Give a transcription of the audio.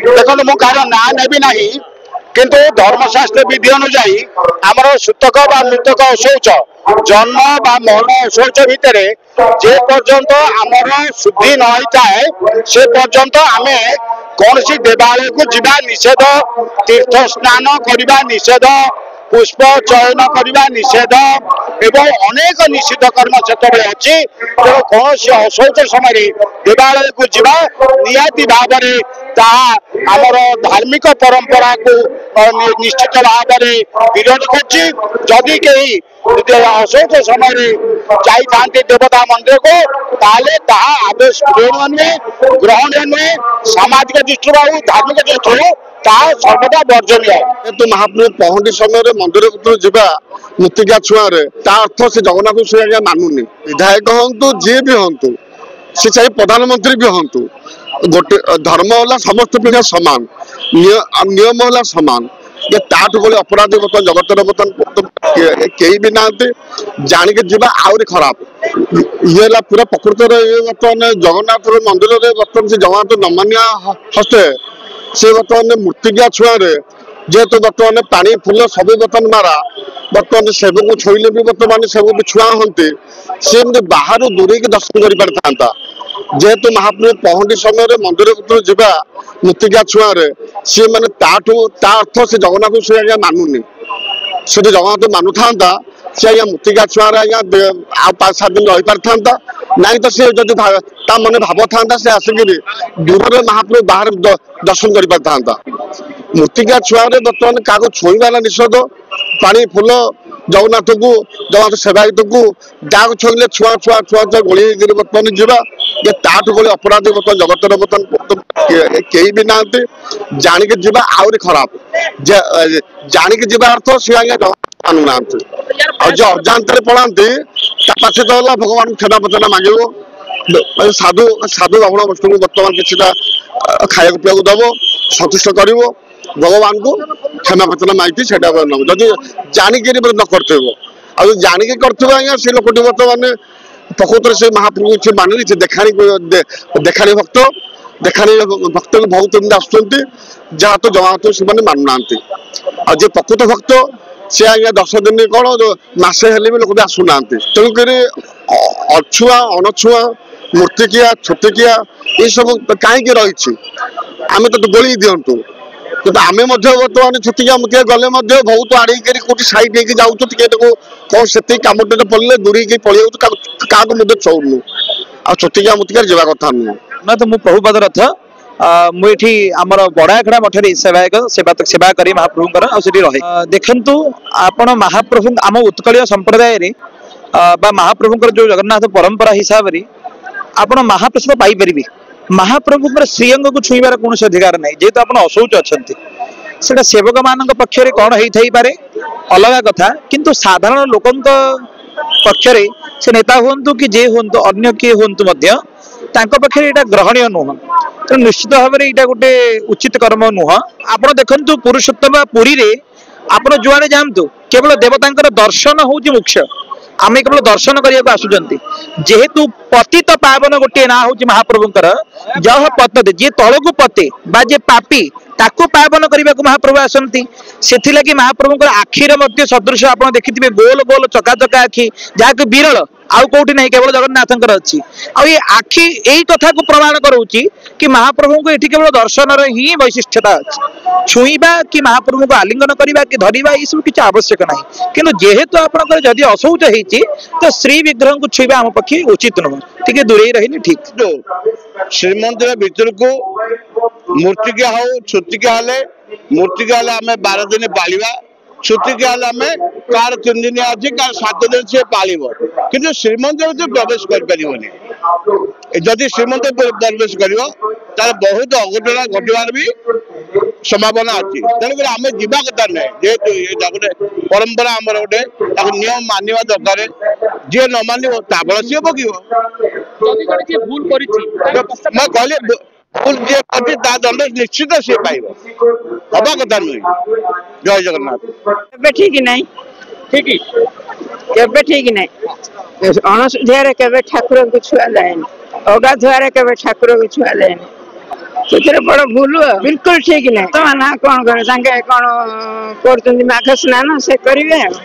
देखो मु कार ना नेबी ना किंतु धर्मशास्त्र विधि अनुजाई आमर सूतक बा मृतक शौच जन्म बा मरण शौच भितर जे पर्यंत आमर शुद्धि न होता से पर्यंत आम कौन सी देवालय को जीवा निषेध तीर्थ स्नान करने निषेध पुष्प चयन करने निषेध एवं अनेक निषिद्ध कर्म क्षेत्र में अच्छी तेणु कौन अशौच समय देवालय को जीवा निहाती भाव में आमर धार्मिक परंपरा को निश्चित भाव में विरोध करदी कहीं अशौच समय जाते देवता मंदिर को ताले आदेश नुहे ग्रहण नुहे सामाजिक दृष्टि धार्मिक दृष्टि सर्वदा वर्जनीय तो महाप्रभु पहंडी समय मंदिर को जीवा मृत्तिका छुआ अर्थ से जगन्नाथ से आज्ञा मानुनी विधायक हूँ जी भी हूँ सी चाहे प्रधानमंत्री भी हूँ गोटे धर्म है समस्त पिछा सामान नियम है सामान ये ताठू भाई अपराधी बर्तमान जगत बर्तमान कई भी ना जानिक जीवा आहरी खराब ये पूरा प्रकृत बर्तमान जगन्नाथ मंदिर में बर्तमान से जगन्नाथ न मानिया हस्ते से बर्तमान मृत्तिका छुआ जेहेतु बर्तमान पानी फूल सब बर्तमान मारा बर्तमान सेब को छोइले भी बर्तमान सेब भी छुआ हमें सी बाहर दूरे दर्शन कर पारि था जेहेतु महाप्रभु पहंडी समय मंदिर को जीवा मृत्तिका छुआ सी मैंने अर्थ से जगन्नाथ से आज्ञा मानुनी से जगन्नाथ मानु था सी आज्ञा मृत्तिका छुआ आज्ञा आ 5-7 दिन रही पारि था ना तो सी जब मन भाव था से आसिक दूर में महाप्रभु बाहर दर्शन कर पारि था मृत्तिका छुआ बर्तमान क्या छुईबार निषेध पानी फूल जगन्नाथ को जगन्नाथ सेवायत को जहाँ छुईले छुआ छुआ छुआ छुआ गोली बर्तमान जीवा ये ताठू भाई अपराधी बर्तमान जगत बर्तमान कई भी ना जानिक जीवा आहरी खराब जानिक जीवा अर्थ सी आज्ञा मानुना और जो अजांत पढ़ाती पाचे तो है भगवान छेना पचना मांगो साधु साधु बाहुण वस्तु को बर्तमान किसी खाया पीवा दब सतुष्ट कर भगवान को क्षमा पचना मांगी से जदि जानिक न कर जानिक कर से लोक बर्तमान प्रकृत से महाप्रभु से माननी से देखाणी भक्त देखाणी भक्त बहुत आसुँच जहाँ तो जगन्नाथ से मानुना और जो प्रकृत भक्त सी आज्ञा 10 दिन कौन मसे हेले भी लोक भी आसुना तेणुक अछुआ अणछुआ मूर्तिकिया छोटिकिया ये सब कहीं रही आम तो गोली दिंतु कि आम बर्तमान छोटिया मुतिया गले बहुत आड़े कौट सैड हो कौन से कम पड़े दूरी पलि क्या चौनु आ छोटिया मुतिका जावा कथा नुह ना तो मु प्रभुपाद रथ मुझे आमर बड़ाखड़ा मठे सेवायक सेवा करी महाप्रभुंकर रहे देखु आपण महाप्रभु आम उत्कल संप्रदाय महाप्रभुंकर जो जगन्नाथ परंपरा हिसाब से आपण महाप्रसाद पाइपर महाप्रभुंकर श्रीअंग को छुईबार कौन अधिकार ना जेहेतु आप अशौच अच्छा सेवक मान पक्ष कौन हो पारे अलग कथा किंतु साधारण लोक पक्ष से नेता हूँ कि जे हूँ अन्य किए हूँ पक्षे यहाँ ग्रहणीय नुह तो निश्चित भाव में यहाँ गोटे उचित कर्म नुह आप देखु पुरुषोत्तम पुरी रे आप जुआड़े जातु केवल देवता दर्शन हूँ मुख्य आम केवल दर्शन करने को आसुचंती जेहेतु पतित पावन गोटे ना हूँ महाप्रभुंकर जह पतते जी तल को पते बा जे पापी ताको पावन करने को महाप्रभु आसती से लगी महाप्रभुंकर आखिर मध्य सदृश आप देखिए गोल गोल चका चका आखि जहाँ विरल आउ कौटी नहीं केवल जगन्नाथंकर अच्छी ये आखि यही कथा को प्रमाण करोची कि महाप्रभु को ये केवल दर्शन ही वैशिष्टता अच्छी छुईबा कि महाप्रभु को आलिंगन करवा कि धरवा ये सब किसी आवश्यक ना कि जेहेतु आपंकर जदि अशौच होती तो श्री विग्रह को छुईबा आम पक्षे उचित नुह टे दूरे रही ठीक श्रीमंदिर भीतर को मूर्तिका हो छुतिका हेले मूर्तिका आम 12 दिन पालिबा छुतिका आम कार 3 दिन अच्छी कार 7 दिन से पालिब कि श्रीमंदिर तो प्रवेश कर जदि श्रीमंदिर प्रवेश कर बहुत अघटना घटवार भी संभावना अच्छी तेणुक आम जीवा कथा ना जेहेतु ये गोटे परंपरा आम गोटे नियम मानवा दरकार जी न मान सी पकड़ मैं कहली भूल जी दंड निश्चित सी पाइब हवा कथा नुहे जय जगन्नाथ ठीक नहीं ठीक ठीक नहीं अणसुधिया ठाकुर को छुआ जाए अगाधुआ ठाकुर को छुआ जाए ସେଥିରେ ବଡ ଭୁଲ ବିଲକୁଲ ଠିକ ନାହିଁ। ତ ନା କଣ କରେ ତାଙ୍କେ କଣ କରୁଛନ୍ତି ମାଘ ସ୍ନାନ ସେ କରିବେ ଆଉ।